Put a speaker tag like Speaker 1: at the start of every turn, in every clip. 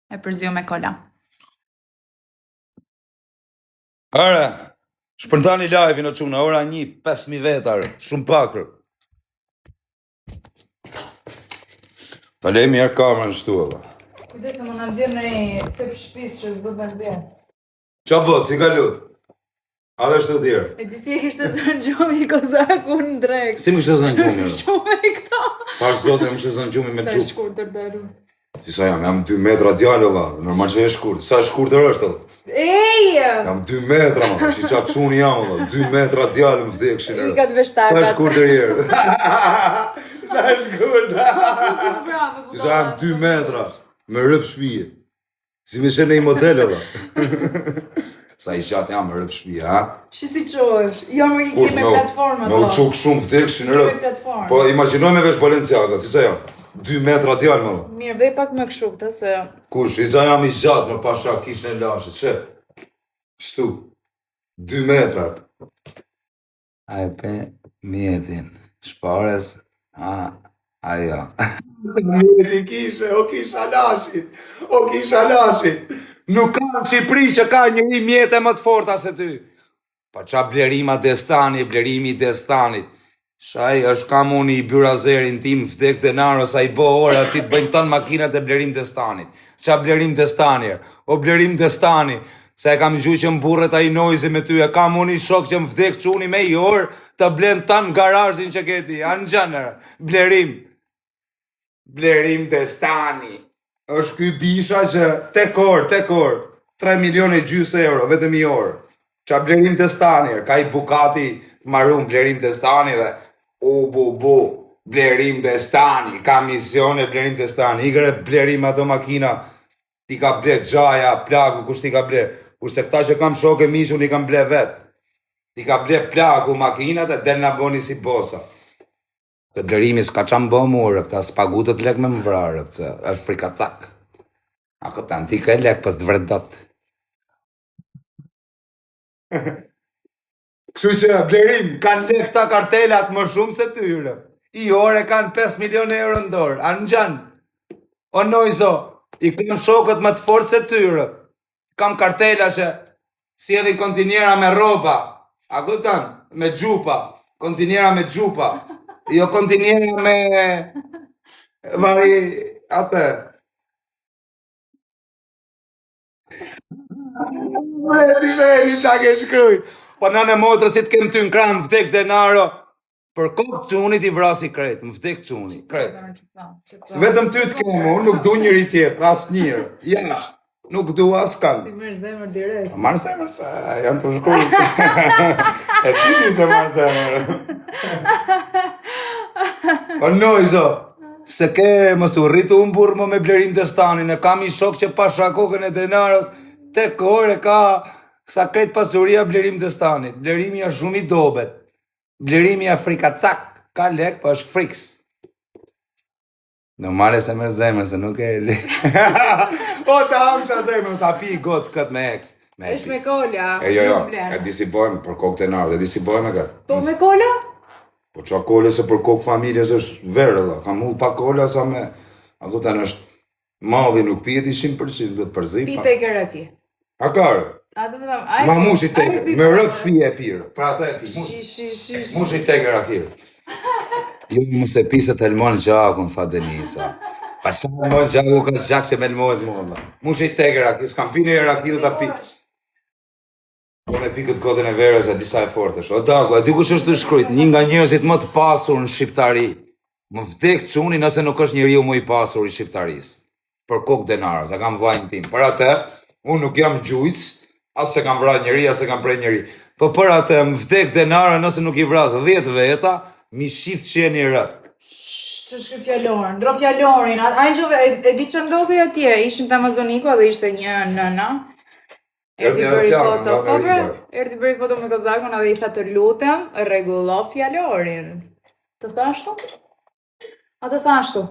Speaker 1: E përzio me kola.
Speaker 2: Are, shpërndani live-in o quna, ora 1, 5.000 vetarë, shumë pakër. Ta lej mirë kamerën shtu edhe.
Speaker 1: Kujdes se më në nëzirë në cep shpis që zbët me nëzirë.
Speaker 2: Qa bot, si ka lutë? A dhe shtë të tjerë?
Speaker 1: E disi e kishtë zënë gjumi i kozaku në drekë.
Speaker 2: Si më kishtë zënë gjumi?
Speaker 1: Shumë e këta.
Speaker 2: Pash zote më kishtë zënë gjumi me
Speaker 1: Sa
Speaker 2: gjupë.
Speaker 1: e shkurtër dërru.
Speaker 2: Si sa jam 2 metra djallë olla, normal që e shkurtër. Sa shkurtër është olla?
Speaker 1: Eja!
Speaker 2: Jam 2 metra, ma, shi qatë quni jam olla, 2 metra djallë më vdekshin.
Speaker 1: I ka të veshtakat.
Speaker 2: Sa shkurtër jere? Sa shkurtër?
Speaker 1: Bravo,
Speaker 2: Si sa jam 2 metra, me rëp shpije. Si me shenë i model olla. Sa i qatë jam me rëp shpije, ha?
Speaker 1: Shi si qohesh? Jo më i keme platforma
Speaker 2: Me u quk shumë vdekshin rëp.
Speaker 1: Keme platforma.
Speaker 2: Po imaginoj me vesh Balenciaga, si sa jam? 2 metra djallë më.
Speaker 1: Mirë, vej pak më këshu këtë se...
Speaker 2: Kush, i za jam i gjatë më pasha kish në lashët, shë? Shtu, 2 metra. A e pe mjetin, shpares, ajo. Mjeti kishe, o kisha lashit. Nuk ka në Shqipëri që ka njëri mjete më të forta se ty. Pa qa blerima Destani, blerimi Destanit. Shaj është kam unë i byrazerin tim vdek denaro sa i bo ora ti të bëjnë tonë makinat e blerim Destanit. Qa blerim Destani? O blerim Destani, se e kam gjuj që më burret a i nojzi me ty, e kam unë i shok që më vdek që unë i me i orë të blen tanë garajin që keti, anë gjënër, blerim. Blerim Destani. është ky bisha që tek orë, 3 milion e gjysë euro, vetëm i orë. Qa blerim Destani, ka i Bukati marun blerim Destani dhe blerim Destani, ka mision e blerim Destani, i gre blerim ato makina, ti ka ble gjaja, plaku, kush ti ka ble, kurse këta që kam shoke mishu, ni kam ble vet, ti ka ble plaku, makinat e del nga boni si bosa. Të blerimi s'ka qa më bë murë, këta s'pagutët lek me më vrarë, pëse është frika cak. A këta në ti ka e lek pas të vredot. Kështu që blerim, kanë lek këta kartelat më shumë se tyre. I ore kanë 5 milion euro në dorë, anë gjanë. O nojzo, i kam shokët më të fortë se tyre. Kam kartela që si edhe i kontinjera me roba. A këtan, me gjupa, kontinjera me gjupa. Jo kontinjera me vari atë. Vedi qa ke shkruj. Po nëne motrë si të kem ty në kram vdek denaro. Për kokë qunit i vrasi krejt, më vdek quni, krejt. Vetëm ty të kemë, unë nuk du njëri tjetër, as njërë, jashtë. Nuk du as kanë.
Speaker 1: Si mërë zemër direkt.
Speaker 2: Marë zemër se, janë të shkull. E ti një se marë zemër. O nojzo, se ke mësu rritu unë burë më me blerim Destanin, e kam i shok që pasha kokën e denaros, te kore ka sa krejt pasuria blerim Destanit. Blerimi është shumë i dobet. Blerimi Afrika cak, ka lek, pa është friks. Normale se mërë zemër, se nuk e le. O, ta hamsha zemër, ta pi gotë këtë me eks.
Speaker 1: Esh me kola,
Speaker 2: Jo, e disi bojmë për kokë denarë, e disi bojmë e këtë.
Speaker 1: Po me kola?
Speaker 2: Po qa kole se për kokë familjes është verë, dhe. Ka mull pa kola sa me... A ku tanë është malli nuk pijet i 100%, duhet përzi.
Speaker 1: Pi te keraki.
Speaker 2: A karë? Ma mush i teker, me rëp shpije e pirë. Pra ata e pi, mush i teker akirë. Jo, mu se pisët Helmon Gjakun, tha Denisa. Pa sa Helmon Gjaku ka gjak që me Helmon Molla. Mush i teker akirë, s'kam pini e rakirë dhe ta pi. Po me pi këtë kodin e verës e disa e fortësh. O Dago, e di kush është të shkrujt, një nga njerëzit më të pasur në Shqiptari. Më vdek quni nëse nuk është njeriu më i pasur i Shqiptarisë. Për kokë denarës, a kam vajnë tim. Për atë, unë nuk jam gjujtës, as se kam vra njeri, as se kam prej njeri. Po për atë, më vdek denara nëse nuk i vrasë 10 veta, mi shift që e një rë.
Speaker 1: Që shkë fjallorin, ndro fjallorin, e di që ndodhi atje, ishim të Amazoniko dhe ishte një nëna. Erdi bëri foto, po bret, erdi bëri foto me kozakun edhe i tha të lutem, rregullo fjallorin. Të thashtu? A të thashtu?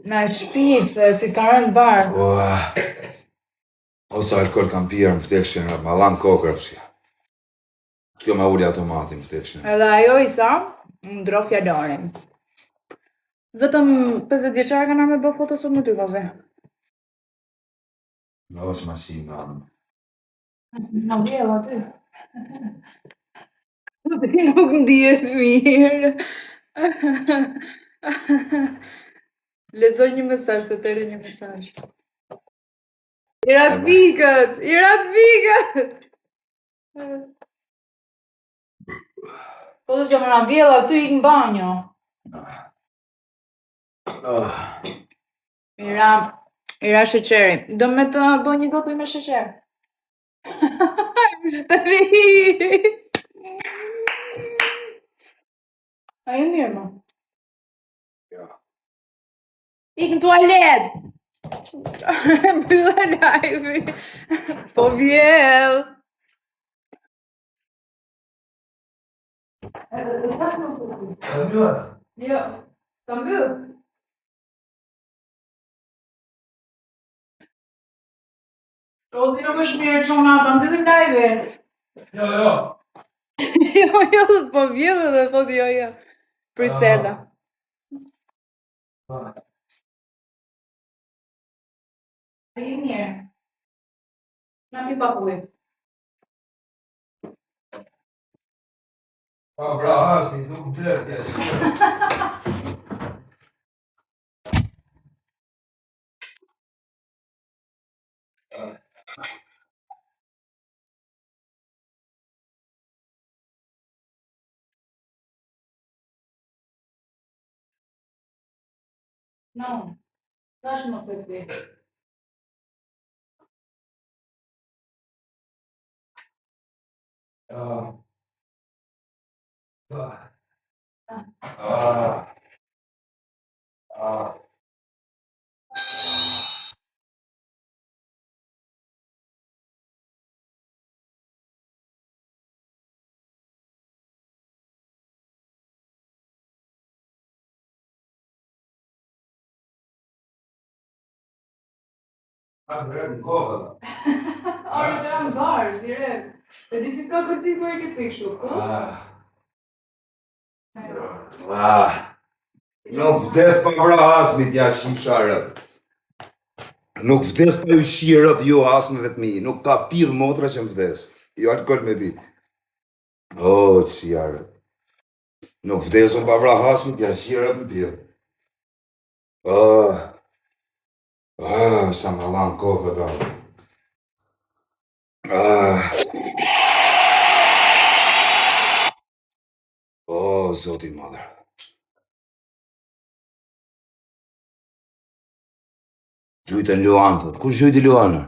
Speaker 1: Na e shpifë, si ka rënë barë.
Speaker 2: Osa alkohol kam pirë, më vdekshin, ma lanë kokër, përshja. Shkjo ma uli automatin, më vdekshin.
Speaker 1: Edhe ajo i tha, ndro fjallorin. Vetëm 50 vjeqare kanë me bë fotosot në ty, koze.
Speaker 2: Në është mashina.
Speaker 1: Në vjell aty. Ti nuk ndihet mirë. Lexoj një mesazh, se të një mesazh. Irat vikët! Po të që më në vjell aty ik në banjo. Ira sheqeri. Do me të bëj një gopi me sheqer. Shtëri! A e mirë, më? Ik në tualet! Mbylla live-i. Po vjell! Jo, ta mbyll. Rozi nuk është mirë që unë ta mbyllim live-in. Jo. Jo, po vjell edhe thot jo. Prit serda. A i mirë. Nga mi papuj.
Speaker 2: Pa bra, asi, nuk vdesja që.
Speaker 1: No, tash mos e pi.
Speaker 2: A bërë në kohë,
Speaker 1: Ore të ramë barë, direkt. E di si ka këti për e ke pikshu, ku?
Speaker 2: Nuk vdes pa vra asmit ja shqipsharë. Nuk vdes pa ju shirëp jo asme vetëmi. Nuk ka pidh motra që më vdes. Jo alkohol me pi. O, qjarë. Nuk vdes unë pa vra asmit ja shirëp më pidh. Sa më lanë kokë da. O, zoti madër. Gjujtë në Luan, thot. Kush gjujtë i Luanë?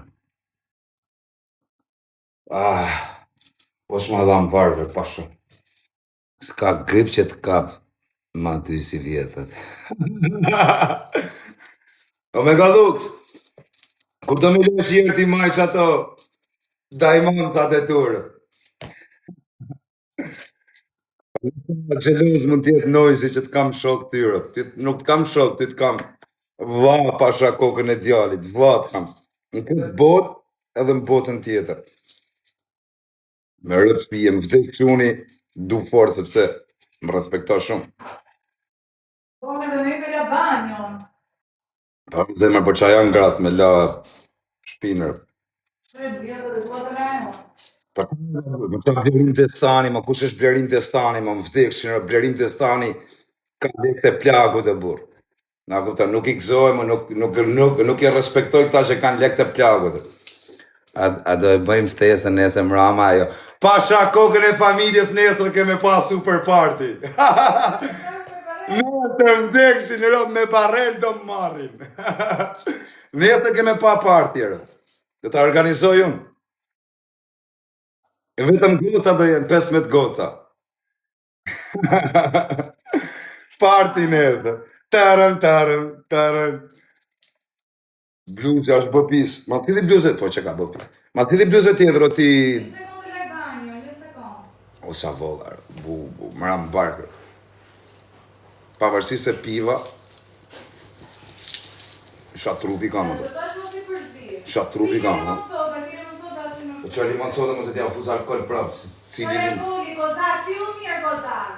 Speaker 2: Po shma dha më parë, pasho. S'ka grip që të kapë ma ty si vjetët. O me gaduks, kur të mi lesh jërë ti maj që ato dajmoncat e turë. Gjeloz mund tjetë nojzi që të kam shok tyre. Nuk të kam shok, ty të kam va pasha kokën e djalit, va të kam. Në këtë botë edhe në botën tjetër. Me rëpë shpije, më vdek quni, du forë sepse më respekta shumë.
Speaker 1: Po me dhe me për la banjon.
Speaker 2: Pa më zemër, po qa janë gratë me la shpinër.
Speaker 1: Që e vjetë dhe duha të lajmo.
Speaker 2: Më ta Blerim Destani, më kush është Blerim Destani, më vdekshin, Blerim Destani ka lek të plagu të burë. Na kupta, nuk i gëzoj, nuk i respektoj këta që kanë lek të plagu të. A do e bëjmë ftesën nesër mrama ajo. Pasha kokën e familjes nesër keme pa super party. Në të vdekshin, rob me barel do më marrin. Nesër keme pa party, do të organizoj unë. Vetëm goca do jenë, 15 goca. Parti nesër. Tarën. Bluzë është bëpis. Ma t'hili bluzët? Po që ka bëpis. Ma t'hili bluzët tjetër o ti...
Speaker 1: Një sekundë le banjo, një sekundë.
Speaker 2: O sa vollar, mëra më barkër. Pavarësi se piva... Shatë trupi kam,
Speaker 1: Se ta është mos i përzi.
Speaker 2: Shatë trupi kam,
Speaker 1: Kire mos soda që nuk...
Speaker 2: Po që limon soda më se t'ja fuz alkohol prapë.
Speaker 1: Po e vuri, kozak, si u mirë kozak.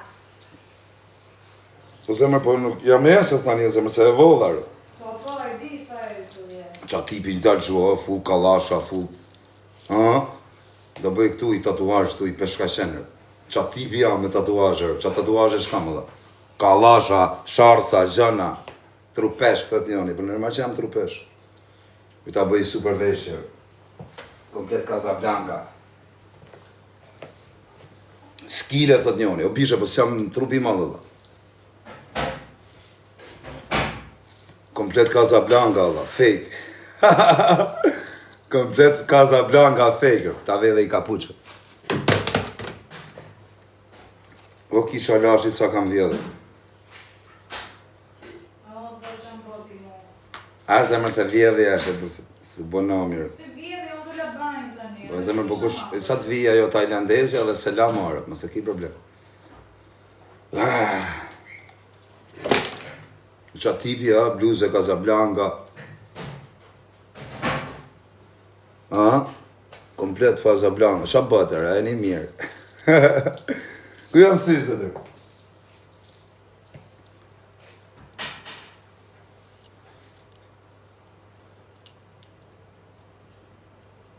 Speaker 2: Po zemër, po nuk jam e se tani, zemër, se e vollar.
Speaker 1: Po, e di sa e
Speaker 2: Qa tipi një dalë gjua, full kalasha, full... Do bëj këtu i tatuazh këtu i peshkashenër. Qa tipi jam me tatuazher, qa tatuazhe shka më dha. Kalasha, sharca, gjëna, trupesh këtët njoni, për nërma që jam trupesh. I ta bëj super veshje. Komplet Casablanca. Skile, thët njoni, o bishe, për s'jam trupi madhë dhe. Komplet Casablanca, dhe, fake. Komplet Casablanca, fake. Ta vedhe i kapuqë. O kisha lashit sa kam vjedhe. Arë zemër se vjedhe jashtë, se bëna mirë.
Speaker 1: Se vjedhe, o të la bajnë të një.
Speaker 2: Po zemër përkush, sa të vija jo tajlandezja dhe selam arët, mëse ki problem. Qa tipi, bluze Casablanca. Komplet Casablanca, qa bëtër, e një mirë. Ku jam si se të?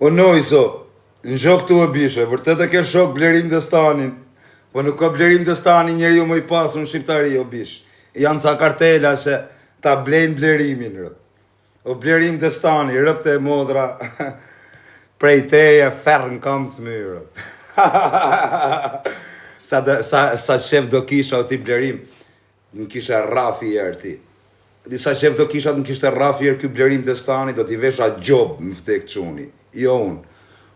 Speaker 2: O nojso, në shok të e bishe, vërtet e ke shok Blerim Destanin, po nuk ka Blerim Destanin njeri u më i pasu në Shqiptari, o bish. Janë ca kartela që ta blejnë Blerimin, rë. O Blerim Destani, rëpte e modra, prej teje, ferë në kam smyrë. Sa shef do kisha o ti Blerim, në kisha Rafi erë ti. Disa shef do kisha në kishte Rafi erë kjo Blerim Destani, do t'i vesha gjob më vdek quni. Jo unë,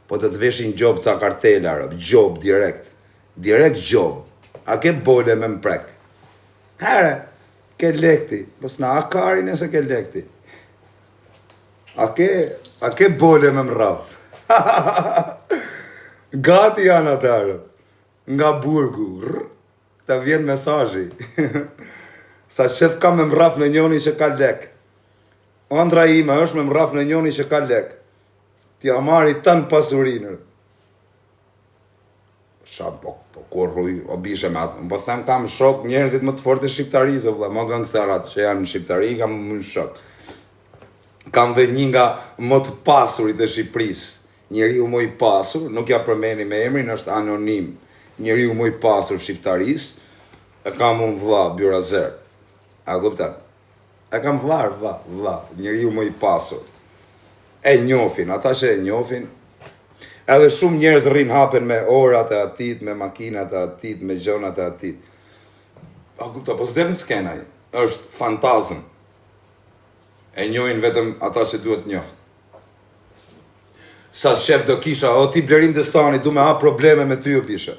Speaker 2: po të veshin gjob ca kartela, gjob direkt. Direkt gjob. A ke bole me mprek? Here, ke lekti. Pos na, a karin e se ke lekti. A ke bole me mraf. Gati janë atërë. Nga burgu. Ta vjen mesazhi. Sa shef ka me mraf në njoni që ka lek. Ondra ime është me mraf në njoni që ka lek. Ti amari tanë pasurinër. Shab, po kur rruj, o bishe me atë. Po them kam shok njerëzit më të fortë e shqiptarisë, më gangsterat që janë në Shqiptari, kam më shok. Kam dhe një nga më të pasurit e Shqipërisë. Njeriu më i pasur, nuk ja përmeni me emrin, është anonim. Njeriu më i pasur Shqiptarisë, e kam unë vlla, Byrazer. A kuptan? E kam vlla, njeriu më i pasur. E njofin, ata që e njofin, edhe shumë njerëz rrin hapen me orat e atit, me makinat e atit, me gjonat e atit. A kupta, po s'del në skenaj, është fantazm. E njojnë vetëm ata që duhet njoft. Sa shef do kisha, o ti Blerim Destani, du me ha probleme me ty o pishe.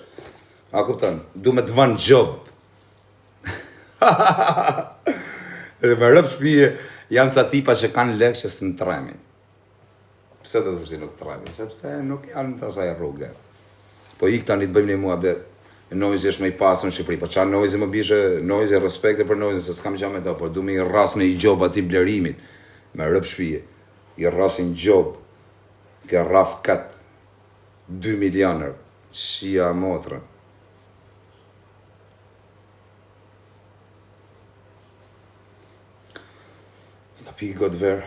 Speaker 2: A kuptan, du me të vanë gjob. Edhe me rëp shpije, janë ca tipa që kanë lek që së në tremi. Pse të të nuk tremi? Sepse nuk janë të asaj rrugë. Po ik tani të bëjmë një mua bet. Nojzi është me i pasur në Shqipëri. Po qa nojzi më bishe, nojzi respekte për nojzi, se s'kam qa me ta, por du me i ras në i gjob ati Blerimit. Me rëp shpije. I rasin gjob. Ke raf kat. 2 milioner. Shia motrën. Ta pi god verë.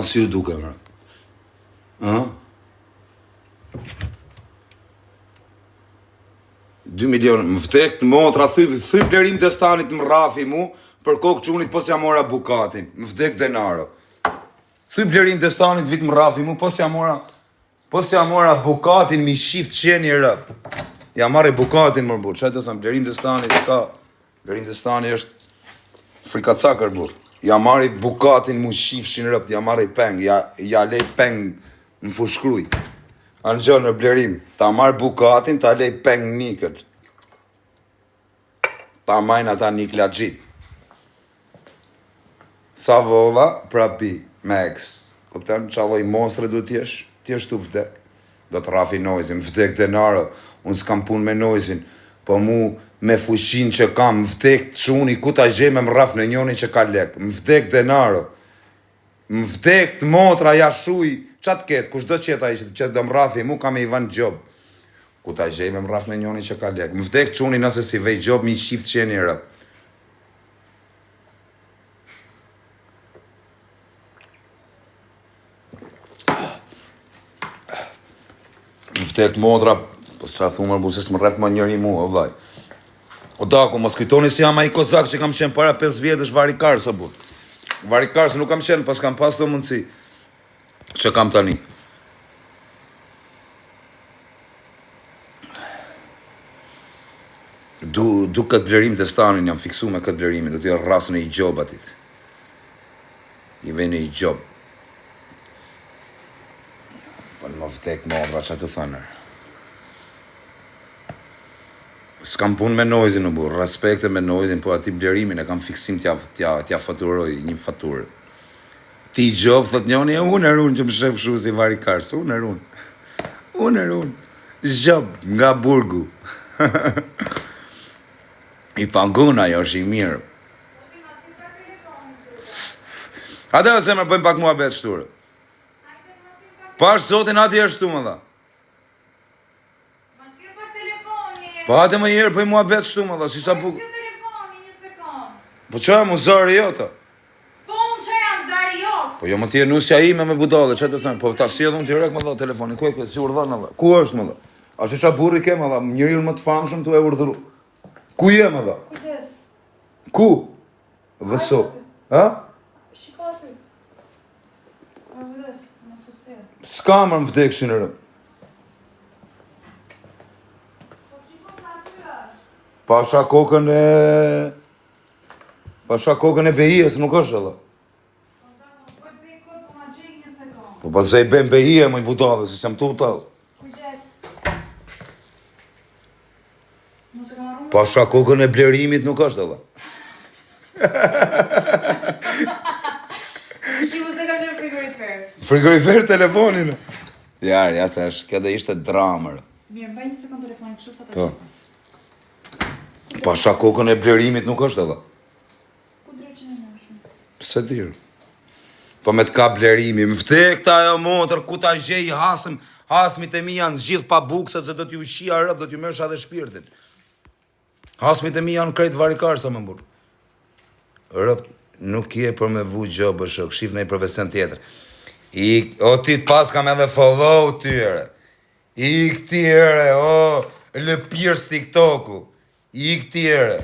Speaker 2: Si u duke, mërë? 2 milionë, më vdek në motra, thy Blerim Destanit më rafi mu, për kokë qunit po s'ja mora bukatin, më vdek denaro. Thy Blerim Destanit vit më rafi mu, po s'ja mora bukatin, mi shift qeni rëp. Ja marri bukatin më burë, që të thëmë, Blerim Destanit s'ka, Blerim Destani është frikacakër burë. Ja marri bukatin mu shifshin rëpt, ja marri peng, ja lej peng në fushkruj. Anë gjë në Blerim, ta marri bukatin, ta lej peng nikëll. Ta majnë ata nikla gjit. Sa volla, prapi, me eks. Kupten, qalloj monstre du t'jesh tu vdek. Do të rafi nojzin, vdek denaro, unë s'kam pun me nojzin, po mu me fushin që kam, më vdek të shuni, ku ta gjej me më raf në njoni që ka lek, më vdek denaro, më vdek të motra, ja shuj, qatë ketë, kush do qeta ishtë që do më rafi, mu ka me i vanë gjob, ku ta gjej me më raf në njoni që ka lek, më vdek të shuni nëse si vej gjob, mi shift qeni rëp. Më vdek modra, po s'qa thumë mërë busis më rreth më njëri mua, o vlaj. O dako, mos kujtoni si jam ai kozak që kam qenë para 5 vjetësh varikar, sa burr. Varikar, se nuk kam qenë, pas kam pas të mundësi. Që kam tani. Du këtë blerim të stanin, jam fiksu me këtë blerimin, du t'ja rrasën e i gjob atit. I vene i gjob. Po në më vdek modra që të thënër. S'kam pun me noizin në burë, respekte me noizin, po ati blerimin e kam fiksim t'ja faturoj një faturë. Ti i gjob, thot njoni, unë që më shef këshu si varikarës, unë gjob, nga burgu. I pangun ajo është i mirë. Ate dhe zemër bëjmë pak mua betë shturë. Pash zotin ati është shtu më dha. Po ate më jërë bëjmë mua betë shtu më dha, si sa buk. Po që e mu zari jota?
Speaker 1: Po unë që jam zari jota?
Speaker 2: Po jo më tje nusja ime me budale, që të thënë, po ta si edhe unë t'i rek më dha telefonin, ku e këtë, si urdhar në dha? Ku është më dha? A që qa burri ke më dha, njëri unë më të famshëm t'u e urdhru. Ku je më dha?
Speaker 1: Kujdes.
Speaker 2: Ku? Vëso. Ha?
Speaker 1: Shiko aty. Kujdes, më susia.
Speaker 2: S'ka më vdekshin e rëm. Pasha kokën e behijës, nuk është edhe. Po pas e i ben behije më i budale, si që më tu talë. Pasha kokën e blerimit nuk është edhe.
Speaker 1: Shimu se kam në frigorifer.
Speaker 2: Frigorifer telefonin. Jarë, jasë është, këtë ishte dramër.
Speaker 1: Mirë, mbaj një sekund telefonin, kështu sa të
Speaker 2: Po. Pasha kokën e blerimit nuk është edhe.
Speaker 1: Ku dreqin e nërshme?
Speaker 2: Se dirë. Po me t'ka blerimi, më vdek ta ajo motër, ku ta gjej hasmit e mi janë gjithë pa bukset, se do t'ju qia rëp, do t'ju mërsha dhe shpirtin. Hasmit e mi janë krejt varikarë, sa më burë. Rëp, nuk je për me vu gjobë, shok, shif në i profesion tjetër. O ti t'pas kam edhe follow tyre. I këtire, lëpirës TikToku. I këtire.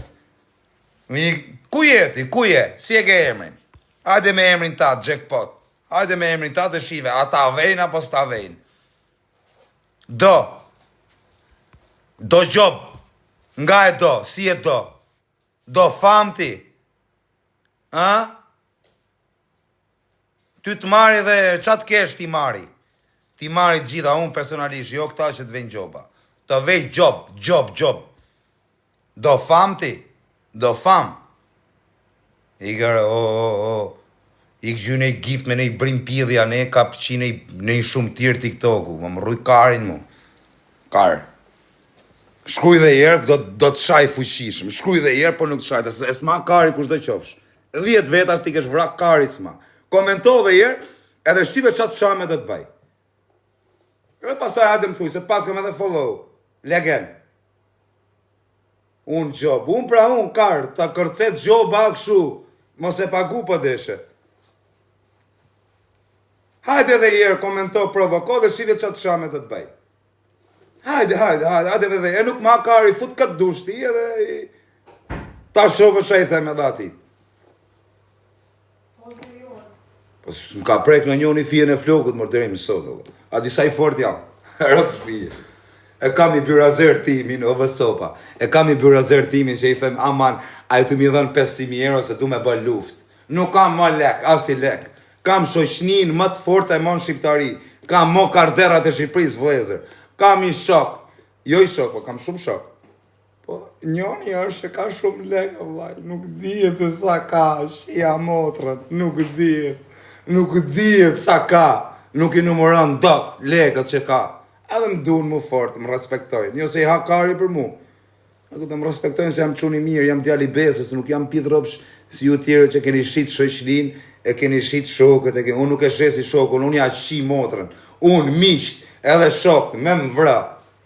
Speaker 2: Ku jeti, ku je? Si e ke emrin? Hajde me emrin ta, jackpot. Hajde me emrin ta të shive. A ta vejnë apo s'ta vejnë? Do gjob. Nga e do, si e do? Do fam ti? Ha? Ty të marri dhe qatë kesh ti marri? Ti marri të gjitha unë personalisht, jo këta që të vejnë gjoba. Të vejnë gjob. Do fam ti? Do fam? I gërë, I këgjy në i gift me në i brim pidhja, ne ka pëqi në i shumë tirë TikToku, më rruj karin mu. Karë. Shkruj dhe jerë, do të shaj fuqishëm. Shkruj dhe jerë, por nuk të shaj, e s'ma kari kush do qofsh. 10 vetas ti kesh vrak kari s'ma. Komento dhe jerë, edhe shqipe qatë shame do të baj. Edhe pas taj hajde më thuj, se të pas kam edhe follow. Legen. Unë gjob, unë karë, ta kërcet gjob akshu, mos e pagu për deshe. Hajde edhe jerë, komento, provoko dhe shive qatë shame do të baj. Hajde dhe e nuk ma kari, fut këtë dushti edhe ta shovë shaj theme dhe ati. Po më ka prek në njoni fije në flokut më rëdërim në sotë. A disa i fort jam, rëpë shpije. E kam i byrazer timin, o vësopa. E kam i byrazer timin që i them, aman, a e të mi dhënë 500.000 euro se du me bë luft. Nuk kam më lek, as i lek. Kam shoqnin më të forte e mon shqiptari. Kam mo karderat e Shqipëris vlezër. Kam i shok. Jo i shok, po kam shumë shok. Po, njoni është që ka shumë lek, vaj. Nuk dihet se sa ka, shia motrën. Nuk dihet sa ka. Nuk i numëron dot lekët që ka. Edhe më dunë mu fort, më respektojnë. Jo se i hakari për mu. Më respektojnë se jam quni mirë, jam djali besës, nuk jam pith ropsh si ju tjere që keni shqit shoqnin, e keni shqit shokët, unë nuk e shesi shokën, unë ja shi motrën. Unë misht, edhe shokë, me më vra,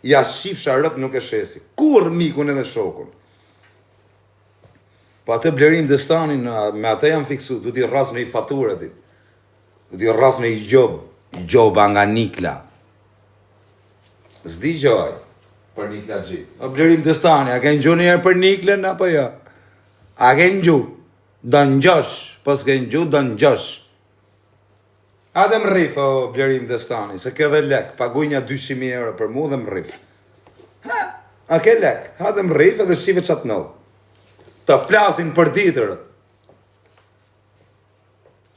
Speaker 2: ja shifsha rëp nuk e shesi. Kur mikun edhe shokën? Po atë blerim destanin, me atë jam fiksu, du t'i rras në i faturë atit. Du t'i rras në i gjoba nga Nikla. Zdi gjoj për Nikla G. O Blerim Destani, a ke në gju njerë për Niklen, apo jo? A ke në gju? Do në gjosh, po s'ke në gju, do në gjosh. A dhe më rrif, o Blerim Destani, se ke dhe lek, paguj një 200.000 euro për mu dhe më rrif. Ha, a ke lek, ha dhe më rrif edhe shive qatë nëllë. Të flasin për ditër.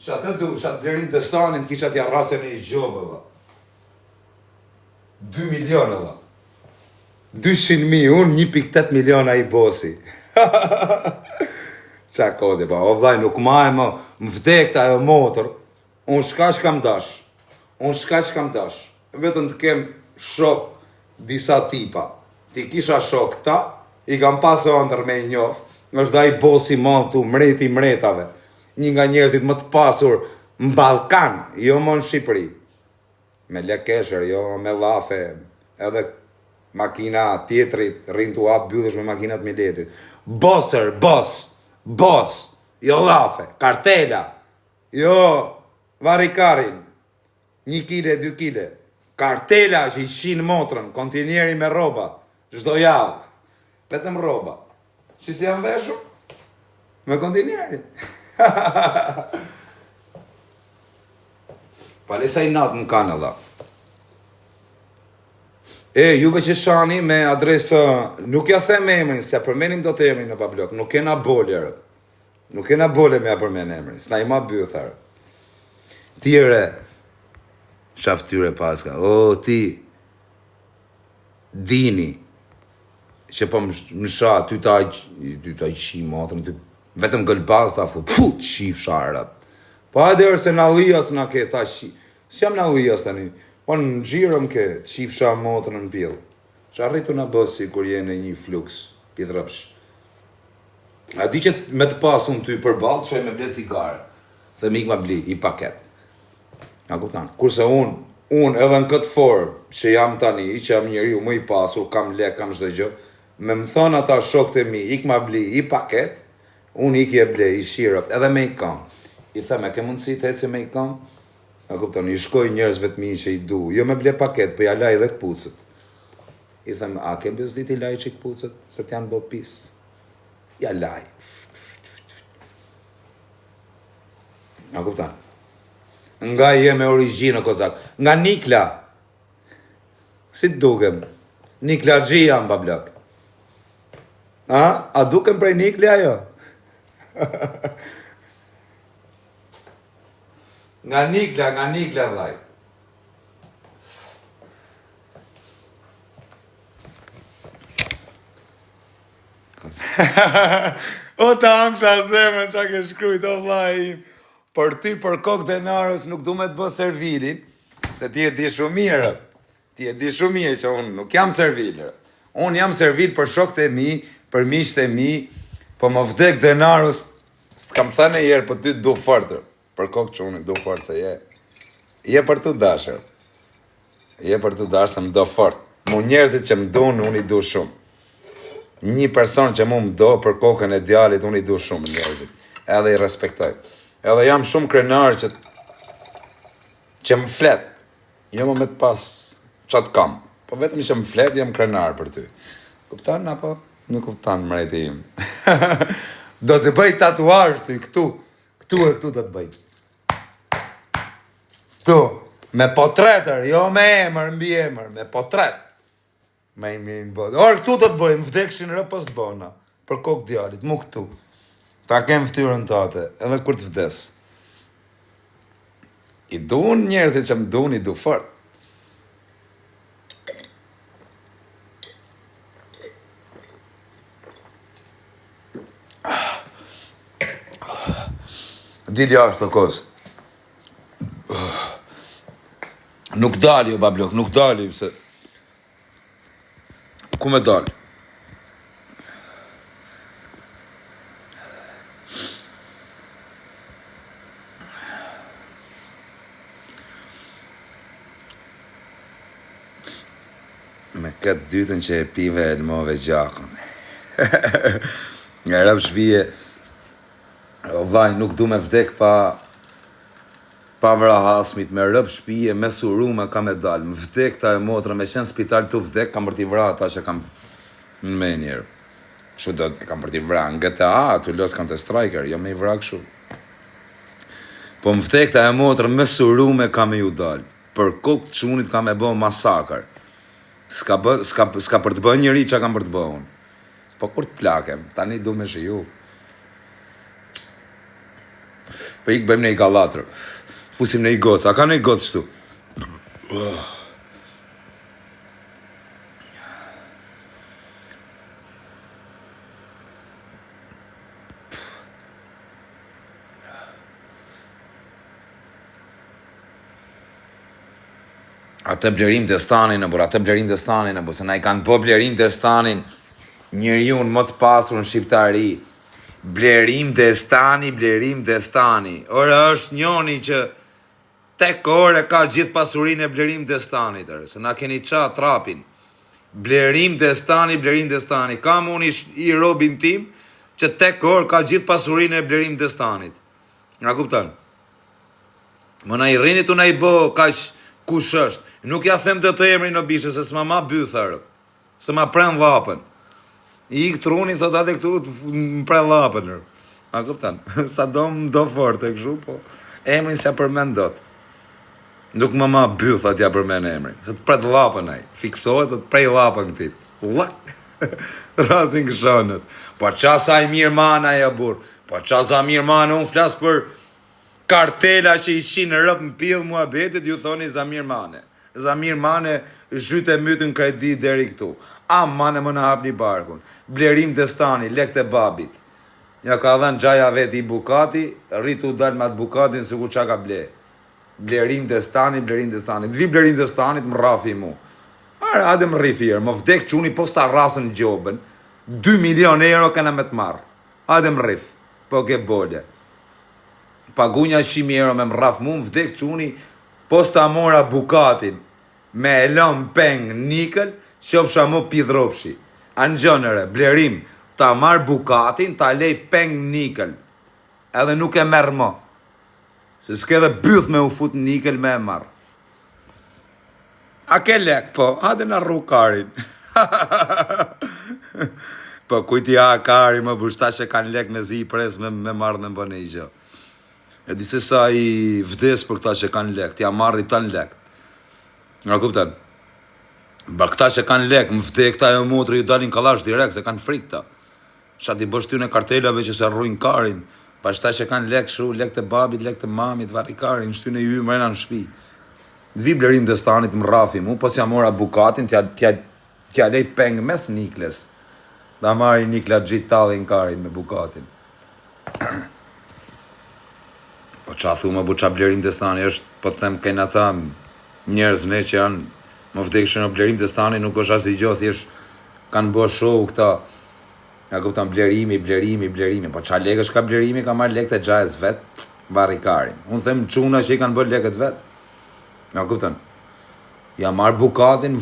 Speaker 2: Shatë du, shatë Blerim Destani të kisha t'ja rase me i gjobë, 2 milionë, 200.000, unë 1.8 miliona i bosi. Qa kozi, pa, o vlaj, nuk ma e më vdekta e motor, unë shkash kam dash, vetëm të kem shok disa tipa, ti kisha shok ta, i kam pasë ndër me i njof, është da i bosi montu, mreti mretave, një nga njerëzit më të pasur në Balkan, jo më në Shqipëri. Me lekesher, jo me lafe, edhe makina tjetrit, rinë të apë bjudhësh me makinat miletit. Bosser, boss, jo lafe, kartela, jo varikarin, 1 kile, 2 kile. Kartela që i shinë motrën, kontinjeri me roba, çdo javë, vetëm roba. Që si jam veshur? Me kontinjeri. Palesaj natë në Kanada. Juve që shani me adresë, nuk ja them emrin, se përmenim do të emrin në pablok, nuk kena bolje, nuk kena bolje me ja përmen emrin, s'na i ma bythar. Tire, shaftyre paska, ti, dini, që po më sha, ty ta i qi motrën, vetëm gëlbaz ta fu, qif sharap. Po hajde se në Alias në ke, ta shi. S'jam në Alias tani. Po në gjirëm ke, qifësha motrën në pjellë. Që arritu në bësi kur jene një fluks, pjetrapsh. A di që me të pasun ty për balë, që e me ble cigarë. Dhe mik ma bli, i paket. A kuptan. Kurse unë edhe në këtë formë, që jam tani, që jam njeriu më i pasur, kam lek, kam çdo gjë, me më thonë ata shokët e mi, ik ma bli, i paket, unë ik je ble, i shirëp, edhe me i kam. I them, ke mundësi të heci me i kam? A kupton, i shkoj njerëzve të mi që i du. Jo me ble paket, për ja laj dhe këpucët. I them, a ke bezdit i laj që i këpucët? Se t'janë bo pis. Ja laj. A kupton? Nga je me origjinë, kozak. Nga Nikla. Si të dukem? Nikla G jam, bablak. A dukem prej Nikla, jo? Nga Nikla, vlaj. O ta amsha zemën qa ke shkrujt, o vlaj im. Për ty, për kokë denarës, nuk du me të bë servilin, se ti e di shumë mirë. Ti e di shumë mirë që unë nuk jam servilë. Unë jam servil për shokët e mi, për miqtë e mi, po më vdek denarës, s'të kam thënë e jerë, për ty du fërtër. Për kokë që unë du fort se je. Je për tu dashër. Je për tu dashër se më do fort. Mu njerëzit që më dunë, unë i du shumë. Një person që mu më do për kokën e djalit, unë i du shumë njerëzit. Edhe i respektoj. Edhe jam shumë krenar që më flet. Jo më me të pas qatë kam. Po vetëm që më flet, jam krenar për ty. Kuptan, apo? Nuk kuptan, mrejti im. Do të bëj tatuazh ty këtu. Këtu e këtu do të bëj. Këtu, me potretër, jo me emër, mbi emër, me potret. Me i mirë në botë. Orë, këtu do të bëj, më vdekshin rë pas të bona. Për kokë djalit, mu këtu. Ta kem ftyrën tate, edhe kur të vdes. I duun njerëzit që më duun, i du fort. Dili ashtë të kozë. Nuk dali, o bablok, nuk dali, se... Ku me dali? Me këtë dytën që e pive e në move gjakën. Nga rap shbije, o vaj, nuk du me vdek pa pa vra Hasmit, me rëp shpije, me surume ka me dal. Më vdek ta e motra, me qenë spital të vdek, kam për t'i vra ata që kam në menjerë. Kështu do të kam për t'i vra në GTA, të los kanë të striker, jo me i vra kështu. Po më vdek ta e motra, me surume ka me ju dal. Për kokë të qunit ka me bo masakër. Ska për të bë njëri që kam për të bë unë. Po kur të plakem, tani du me shiju. Po ikë bëjmë në i galatër. Fusim në i gocë, a ka në i gocë shtu? Atë blerim të stanin, se na i kanë po blerim të stanin, njeriun më të pasur në shqiptari. Blerim të stani. Ora është njoni që tek ore ka gjithë pasurin e blerim të stanit, se na keni qa trapin. Blerim të stani. Kam unë i robin tim që tek ore ka gjithë pasurin e blerim të stanit. Nga kuptan? Më na i rinit u na i bo kash kush është. Nuk ja them të emrin në bishe, se s'ma ma bytharë. Se ma pren dhapën. I ikë truni, thot atë këtu, më pren dhapën. A kuptan? Sa do fort e këshu, po emrin se përmen dot. Nuk më ma byth atja përmen emrin. Se të pret dhapën aj. Fiksohet të të prej dhapën këtit. Lak! Rasin këshonët. Po qasa i mirë mana e burë. Po qasa mirë mana, unë flasë për kartela që ishin në rëpë në pillë mua betit, ju thoni Zamir Mane. Zamir Mane zhyte mytën kredi deri këtu. A mane më në hap një barkun. Blerim të stani, lek të babit. Ja ka dhenë gjaja veti i bukati, rritu dalë me atë bukatin së ku qa ka ble. Blerim të stani. Dvi blerim të stanit më rafi mu. Adë më rifirë, më vdek që unë i posta rasën gjobën, 2 milion euro këna me të marrë. Adë më rif, po ke bode. Pagunja 100 euro me më raf mu, më vdek që unë i posta mora bukatin me elon peng nikël, qofsha mu pidhropshi. Anë gjënëre, blerim, ta marë bukatin, ta lej peng nikël. Edhe nuk e merë mo. Se s'ke dhe byth me u fut nikël me e marë. A ke lek, po, hajde në rru karin. Po, kujti a kari, më bushta që kanë lek me zi i pres me marrë në mbëne i gjë. E di se sa i vdes për këta që kanë lek, t'ja marri tanë lek. Nga kupten? Ba këta që kanë lek, më vdek këta e motrë ju dalin kalash direkt, se kanë frik ta. Qa ti bësh ty në kartelave që se rrujnë karin. Pa shta që kanë lek shu, lek të babit, lek të mamit, vari karin, shty në ju mrena në shpi. Dvi blerim të stanit më rafi mu, po s'ja mora bukatin, t'ja lej peng mes nikles. Da marri nikla gjitë talin karin me bukatin. Po qa thume bu qa blerim të stani është, po të them kena ca njerëz ne që janë më vdekshë në blerim të stani, nuk është ashtë i gjoth, thjesht kanë bë show këta. Ja kuptan blerimi, po qa lekësh ka blerimi, ka marrë lek të gjajës vetë, varri karin. Unë them quna që i kanë bërë leket vetë. Ja kuptan. Ja marrë bukatin,